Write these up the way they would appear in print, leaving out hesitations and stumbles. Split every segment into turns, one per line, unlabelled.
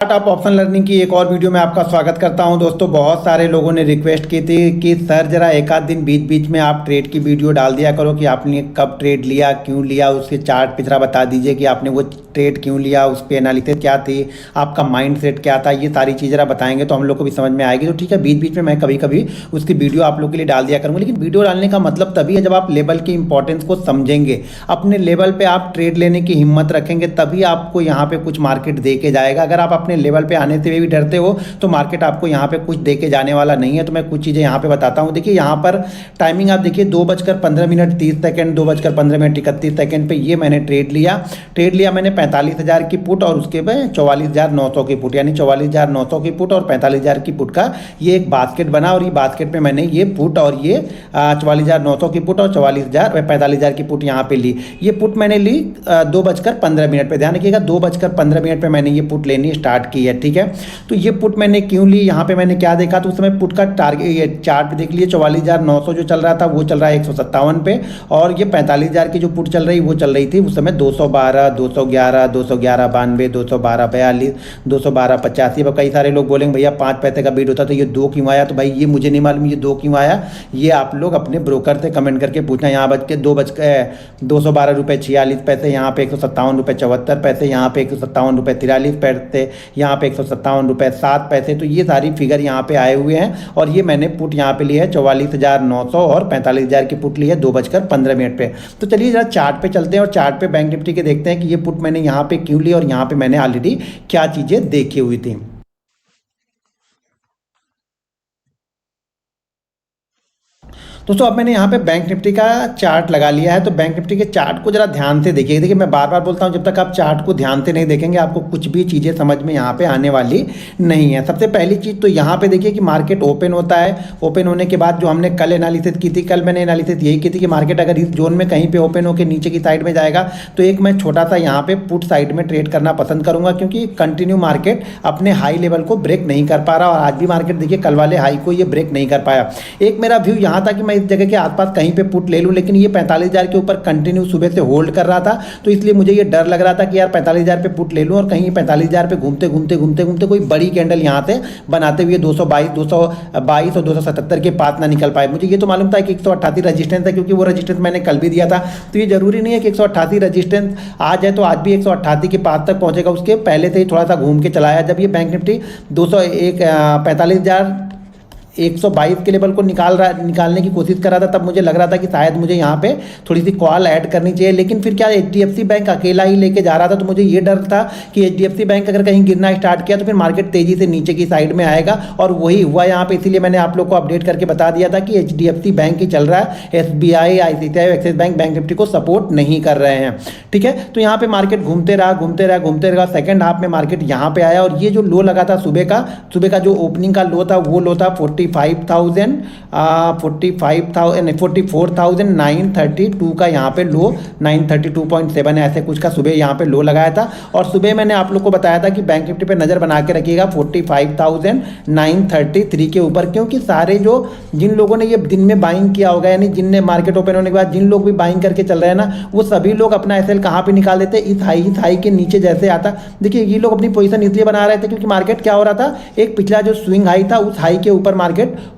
Startup option learning की एक और वीडियो में आपका स्वागत करता हूं। दोस्तों, बहुत सारे लोगों ने रिक्वेस्ट की थी कि सर जरा एक आध दिन बीच बीच में आप ट्रेड की वीडियो डाल दिया करो कि आपने कब ट्रेड लिया, क्यों लिया, उसके चार्ट पे जरा बता दीजिए कि आपने वो ट्रेड क्यों लिया, उस पर एनालिसिस क्या थी, आपका माइंड सेट क्या था, ये सारी चीज़ जरा बताएंगे तो हम लोग को भी समझ में आएगी। तो ठीक है, बीच बीच में मैं कभी कभी उसकी वीडियो आप लोग के लिए डाल दिया करूँगा। लेकिन वीडियो डालने का मतलब तभी है जब आप लेवल की इंपॉर्टेंस को समझेंगे, अपने लेवल पर आप ट्रेड लेने की हिम्मत रखेंगे, तभी आपको यहाँ पर कुछ मार्केट दे के जाएगा। अगर आप अपने लेवल पे आने से भी डरते हो तो मार्केट आपको यहाँ पे कुछ दे के जाने वाला नहीं है। तो मैं कुछ चीज़ें यहाँ पे बताता हूँ। देखिए, यहाँ पर टाइमिंग आप देखिए 2:15 2 2:15 31 पे ये मैंने ट्रेड लिया मैंने 45,000 की पुट और उसके पे 44,900 की पुट, यानी 44,900 की पुट और 45,000 की पुट का ये एक बास्केट बना। और ये बास्केट में मैंने ये पुट और ये 44,900 की पुट और 45,000 की पुट यहाँ पे ली। ये पुट मैंने ली 2:15 पे। ध्यान रखिएगा, 2:15 पे मैंने ये पुट लेनी स्टार्ट की है। ठीक है, तो ये पुट मैंने क्यों ली, यहाँ पे मैंने क्या देखा, तो उस समय पुट का टारगेट, ये चार्ट देख लिए, 44,900 जो चल रहा था वो चल रहा है 157 पे, और ये 45,000 की जो पुट चल रही वो चल रही थी उस समय 212, 211, 211.92, 212.42, 212.85। अब कई सारे लोग बोलेंगे भैया 5 पैसे का बीट होता तो ये 2 क्यों आया। तो भाई ये मुझे नहीं मालूम ये 2 क्यों आया, ये आप लोग अपने ब्रोकर से कमेंट करके पूछना। यहाँ बच के 212 रुपये 46 पैसे, यहाँ पे 157 रुपये 74 पैसे, यहाँ पे 157 रुपये 43 पैसे, यहाँ पे 157 रुपये 7 पैसे। तो ये सारी फिगर यहाँ पे आए हुए हैं। और ये मैंने पुट यहाँ पे ली है 44,900 और 45,000 की पुट ली है 2:15 पे। तो चलिए जरा चार्ट पे चलते हैं और चार्ट पे बैंक निफ्टी के देखते हैं कि ये पुट मैंने यहाँ पे क्यों ली और यहाँ पे मैंने ऑलरेडी क्या चीज़ें देखी हुई थी। दोस्तों, अब मैंने यहाँ पे बैंक निफ्टी का चार्ट लगा लिया है। तो बैंक निफ्टी के चार्ट को जरा ध्यान से देखिए। देखिए, मैं बार बार बोलता हूँ, जब तक आप चार्ट को ध्यान से नहीं देखेंगे आपको कुछ भी चीज़ें समझ में यहाँ पे आने वाली नहीं है। सबसे पहली चीज़ तो यहाँ पे देखिए कि मार्केट ओपन होता है। ओपन होने के बाद जो हमने कल एनालिसिस की थी, कल मैंने एनालिसिस यही की थी कि मार्केट अगर इस जोन में कहीं पर ओपन होकर नीचे की साइड में जाएगा तो एक मैं छोटा सा यहाँ पे पुट साइड में ट्रेड करना पसंद करूँगा, क्योंकि कंटिन्यू मार्केट अपने हाई लेवल को ब्रेक नहीं कर पा रहा। और आज भी मार्केट देखिए कल वाले हाई को ये ब्रेक नहीं कर पाया। एक मेरा व्यू यहाँ था कि मैं इस जगह के आसपास कहीं पे पुट ले लूं, लेकिन ये 45,000 के ऊपर कंटिन्यू सुबह से होल्ड कर रहा था। तो इसलिए मुझे ये डर लग रहा था कि यार 45,000 पे पुट ले लूं और कहीं 45,000 पे घूमते घूमते कोई बड़ी कैंडल यहाँ से बनाते हुए 222 और 277 के पास ना निकल पाए। मुझे ये तो मालूम था कि 188 रजिस्टेंस है, क्योंकि वो रजिस्टेंस मैंने कल भी दिया था। तो ये जरूरी नहीं है कि 188 रजिस्टेंस आ जाए तो आज भी 188 के पास तक पहुंचेगा। उसके पहले से ही थोड़ा सा घूम के चलाया। जब ये बैंक निफ्टी 45,122 के लेवल को निकालने की कोशिश कर रहा था, तब मुझे लग रहा था कि शायद मुझे यहाँ पे थोड़ी सी कॉल ऐड करनी चाहिए। लेकिन फिर क्या HDFC बैंक अकेला ही लेके जा रहा था, तो मुझे ये डर था कि HDFC बैंक अगर कहीं गिरना स्टार्ट किया तो फिर मार्केट तेजी से नीचे की साइड में आएगा। और वही हुआ यहाँ पे। इसीलिए मैंने आप लोग को अपडेट करके बता दिया था कि HDFC बैंक ही चल रहा है, SBI, ICICI, axis bank bank Nifty को सपोर्ट नहीं कर रहे हैं। ठीक है, तो यहाँ पे मार्केट घूमते रहा। सेकेंड हाफ में मार्केट यहाँ पे आया और ये जो लो लगा था सुबह का जो ओपनिंग का लो था, वो लो था 44,932 का यहाँ पे लो, 932.7 ऐसे कुछ का सुबह यहाँ पे लो लगाया था। और सुबह मैंने आप लोग को बताया था कि बैंक निफ्टी पे नज़र बना के रखिएगा 45,933 के ऊपर, क्योंकि सारे जिन लोगों ने ये दिन में बाइंग किया होगा, यानी जिनने मार्केट ओपन होने के बाद जिन लोग भी बाइंग करके चल रहे हैं ना, वो सभी लोग अपना एसएल कहाँ पे निकाल देते, इस हाई के नीचे जैसे आता। देखिए, ये लोग अपनी पोजीशन इसलिए बना रहे थे क्योंकि मार्केट क्या हो रहा था, एक पिछला जो स्विंग हाई था उस हाई के ऊपर मार्केट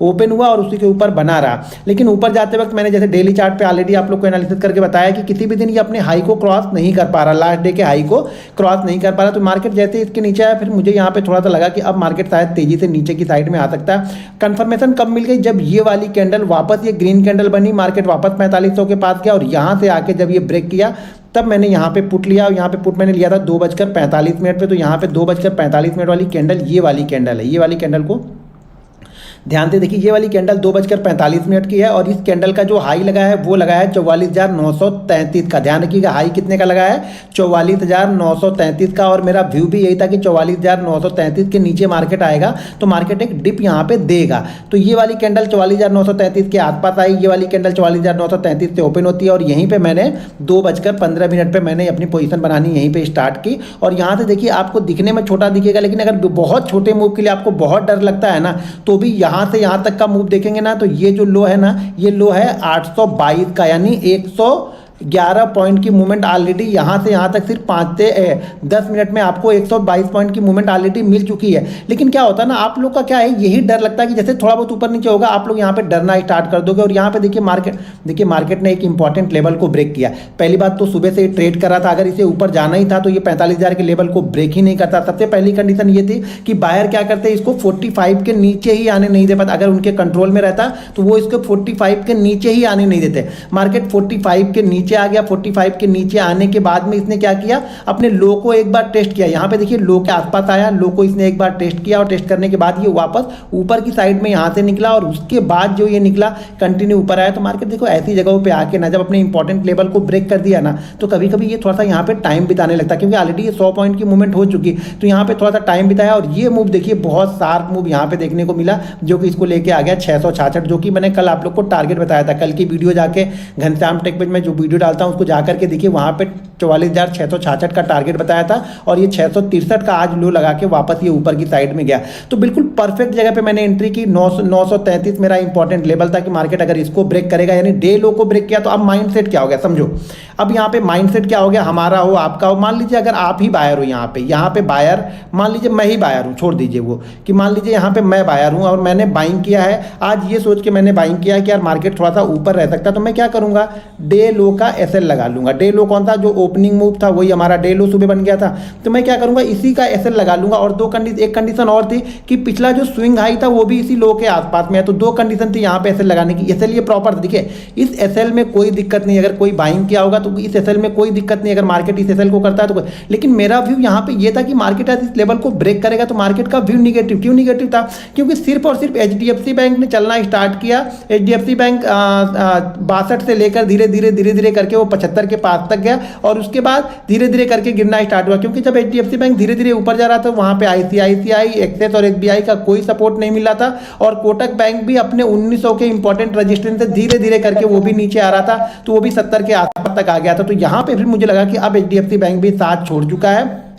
ओपन हुआ और उसी के ऊपर बना रहा। लेकिन ऊपर जाते वक्त मैंने जैसे डेली चार्ट पे ऑलरेडी आप लोग को एनालिसिस करके बताया कि किसी भी दिन ये अपने हाई को क्रॉस नहीं कर पा रहा, लास्ट डे के हाई को क्रॉस नहीं कर पा रहा। तो मार्केट जैसे इसके नीचे आया, फिर मुझे यहाँ पे थोड़ा सा लगा कि अब मार्केट शायद तेजी से नीचे की साइड में आ सकता है। कंफर्मेशन कब मिल गई, जब ये वाली कैंडल वापस, ये ग्रीन कैंडल बनी, मार्केट वापस 4500 के पास गया और यहाँ से आके जब ये ब्रेक किया तब मैंने यहाँ पे पुट लिया। और यहाँ पे पुट मैंने लिया था 2:45 पे। तो यहाँ पे 2:45 वाली कैंडल, ये वाली कैंडल है, ये वाली कैंडल को ध्यान से देखिए। ये वाली कैंडल 2:45 की है और इस कैंडल का जो हाई लगा है वो लगा है 44,933 का। ध्यान रखिएगा, हाई कितने का लगा है, 44,933 का। और मेरा व्यू भी यही था कि 44,933 के नीचे मार्केट आएगा तो मार्केट एक डिप यहाँ पे देगा। तो ये वाली कैंडल 44,933 के आसपास आई, ये वाली कैंडल 44,933 से ओपन होती है और यहीं पर मैंने 2:15 पे मैंने अपनी पोजिशन बनानी यहीं पर स्टार्ट की। और यहाँ से देखिए, आपको दिखने में छोटा दिखेगा, लेकिन अगर बहुत छोटे मूव के लिए आपको बहुत डर लगता है ना, तो भी यहाँ से यहाँ तक का मूव देखेंगे ना, तो ये जो लो है ना, ये लो है 822 का, यानी 100 11 पॉइंट की मूवमेंट ऑलरेडी यहाँ से यहाँ तक सिर्फ 5 से 10 मिनट में आपको 122 पॉइंट की मूवमेंट ऑलरेडी मिल चुकी है। लेकिन क्या होता है ना, आप लोग का क्या है, यही डर लगता है कि जैसे थोड़ा बहुत ऊपर नीचे होगा आप लोग यहाँ पे डरना स्टार्ट कर दोगे। और यहाँ पे देखिए मार्केट ने एक इंपॉर्टेंट लेवल को ब्रेक किया। पहली बात तो सुबह से ट्रेड कर रहा था, अगर इसे ऊपर जाना ही था तो ये 45,000 के लेवल को ब्रेक ही नहीं करता। सबसे पहली कंडीशन ये थी कि बायर क्या करते, इसको 45 के नीचे ही आने नहीं दे पाता। अगर उनके कंट्रोल में रहता तो वो इसको 45 के नीचे ही आने नहीं देते। मार्केट 45 के नीचे आ गया। 45 के नीचे आने के बाद में इसने क्या किया, अपने लो को एक बार टेस्ट किया। यहाँ पे देखिए लो के आसपास आया, लो को इसने एक बार टेस्ट किया और टेस्ट करने के बाद ये वापस ऊपर की साइड में यहाँ से निकला और उसके बाद जो ये निकला कंटिन्यू ऊपर आया। तो मार्केट देखो ऐसी जगहों पे आके ना, जब अपने इंपॉर्टेंट लेवल को ब्रेक कर दिया ना, तो कभी कभी ये थोड़ा सा यहाँ पे टाइम बिताने लगता है, क्योंकि ऑलरेडी ये 100 पॉइंट की मूवमेंट हो चुकी। तो यहाँ पे थोड़ा सा टाइम बिताया और ये मूव देखिए बहुत शार्प मूव यहाँ पे देखने को मिला, जो कि इसको लेके आ गया 666, जो कि मैंने कल आप लोग को टारगेट बताया था। कल की वीडियो जाके घनश्याम टेक पेज में जो वीडियो डालता हूँ उसको जाकर के देखिए, वहाँ पे 44,666 का टारगेट बताया था और ये 663 का आज लो लगा के वापस ये ऊपर की साइड में गया। तो बिल्कुल परफेक्ट जगह पे मैंने एंट्री की। 933 मेरा इंपॉर्टेंट लेवल था कि मार्केट अगर इसको ब्रेक करेगा, यानी डे लो को ब्रेक किया, तो अब माइंडसेट क्या हो गया समझो। अब यहाँ पे माइंडसेट क्या हो गया, हमारा हो आपका हो। मान लीजिए अगर आप ही बायर हो, यहाँ पे बायर, मान लीजिए मैं ही बायर हूँ, छोड़ दीजिए वो, कि मान लीजिए यहाँ पे मैं बायर हूँ और मैंने बाइंग किया है। आज ये सोच के मैंने बाइंग किया है कि यार मार्केट थोड़ा सा ऊपर रह सकता है, तो मैं क्या करूँगा, डे लो का एसएल लगा लूंगा। डे लो कौन था, जो ओपनिंग मूव था वही हमारा डे लो सुबह बन गया था। तो मैं क्या करूँगा, इसी का एसएल लगा लूंगा। और एक कंडीशन और थी कि पिछला जो स्विंग हाई था वो भी इसी लो के आसपास में है। तो 2 कंडीशन थी यहाँ पे एसएल लगाने की। एसएल ये प्रॉपर, देखिए इस एसएल में कोई दिक्कत नहीं, अगर कोई बाइंग किया होगा तो इस एसएल में कोई दिक्कत नहीं, अगर मार्केट इस एसएल को करता है तो। लेकिन मेरा व्यू यहाँ पे ये था कि मार्केट आज इस लेवल को ब्रेक करेगा, तो मार्केट का व्यू निगेटिव। क्यों निगेटिव था, क्योंकि सिर्फ और सिर्फ एचडीएफसी बैंक ने चलना स्टार्ट किया। एचडीएफसी बैंक 62 से लेकर धीरे धीरे करके वो 75 के पास तक गया और उसके बाद धीरे धीरे करके गिरना स्टार्ट हुआ। क्योंकि जब एचडीएफसी बैंक धीरे धीरे ऊपर जा रहा था, वहां पे आईसीआईसीआई, एक्सिस और एसबीआई का कोई सपोर्ट नहीं मिल रहा था और कोटक बैंक भी अपने 1900 के इंपॉर्टेंट रजिस्टेंस से धीरे धीरे करके वो भी नीचे आ रहा था, तो वो भी 70 के आसपास तक आ गया था। तो यहाँ पे फिर मुझे लगा कि अब एचडीएफसी बैंक भी साथ छोड़ चुका है,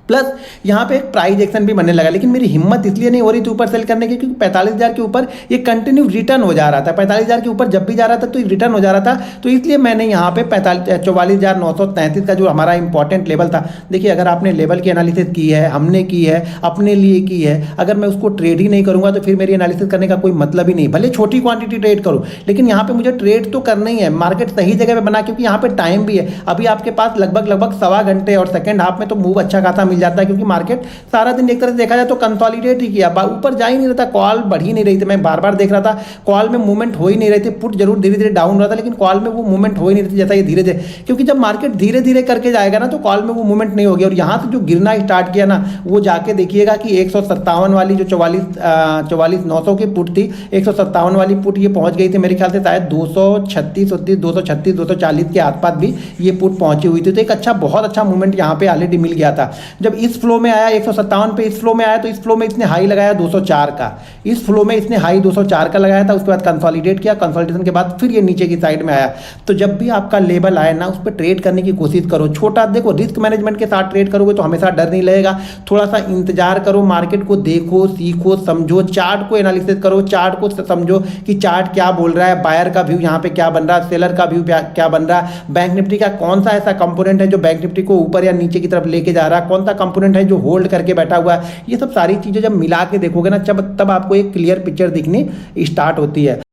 प्लस यहाँ पे एक प्राइस एक्शन भी बनने लगा। लेकिन मेरी हिम्मत इसलिए नहीं हो रही थी ऊपर सेल करने की, क्योंकि 45,000 के ऊपर ये कंटिन्यू रिटर्न हो जा रहा था। 45,000 के ऊपर जब भी जा रहा था तो रिटर्न हो जा रहा था। तो इसलिए मैंने यहाँ पे 44,933 का जो हमारा इंपॉर्टेंट लेवल था, देखिए अगर आपने लेवल की एनालिसिस की है, हमने की है, अपने लिए की है, अगर मैं उसको ट्रेड ही नहीं करूँगा तो फिर मेरी एनालिसिस करने का कोई मतलब ही नहीं। भले छोटी क्वांटिटी ट्रेड करूँ, लेकिन यहाँ पे मुझे ट्रेड तो करना ही है। मार्केट सही जगह पे बना, क्योंकि यहाँ पे टाइम भी है। अभी आपके पास लगभग सवा घंटे और सेकेंड हाफ में तो मूव अच्छा खासा मिल जाता है, क्योंकि मार्केट सारा दिन एक तरह से देखा जाए तो कंसोलिडेट ही किया, ऊपर जा ही नहीं रहा था, कॉल बढ़ ही नहीं रही थी। मैं बार बार देख रहा था कॉल में मूवमेंट हो ही नहीं रही थी। पुट जरूर धीरे धीरे डाउन रहा था, लेकिन कॉल में वो मूवमेंट हो ही नहीं रही थी जैसा ये धीरे धीरे, क्योंकि जब मार्केट धीरे धीरे करके जाएगा ना तो कॉल में वो मूवमेंट नहीं होगी। और यहाँ से जो गिरना स्टार्ट किया ना, वो जाके देखिएगा कि 157 वाली जो 44,900 की पुट थी, 157 वाली पुट ये पहुंच गई थी मेरे ख्याल से शायद 236 240 के आसपास भी ये पुट पहुंची हुई थी। तो एक अच्छा, बहुत अच्छा मूवमेंट यहाँ पे ऑलरेडी मिल गया था। जब इस फ्लो में आया 157 पे, इस फ्लो में आया तो इस फ्लो में इसने हाई लगाया 204 का, इस फ्लो में इसने हाई 204 का लगाया था। उसके बाद कंसोलिडेट किया, कंसोलिडेशन के बाद फिर ये नीचे की साइड में आया। तो जब भी आपका लेवल आए ना, उस पर ट्रेड करने की कोशिश करो। छोटा देखो, रिस्क मैनेजमेंट के साथ ट्रेड करोगे तो हमेशा डर नहीं लगेगा। थोड़ा सा इंतजार करो, मार्केट को देखो, सीखो, समझो, चार्ट को एनालिसिस करो, चार्ट को समझो कि चार्ट क्या बोल रहा है, बायर का व्यू यहाँ पे क्या बन रहा है, सेलर का व्यू क्या बन रहा है, बैंक निफ्टी का कौन सा ऐसा कंपोनेंट है जो बैंक निफ्टी को ऊपर या नीचे की तरफ लेके जा रहा है, कौन सा कंपोनेंट है जो होल्ड करके बैठा हुआ है। ये सब सारी चीजें जब मिला के देखोगे ना, तब आपको एक क्लियर पिक्चर दिखनी स्टार्ट होती है।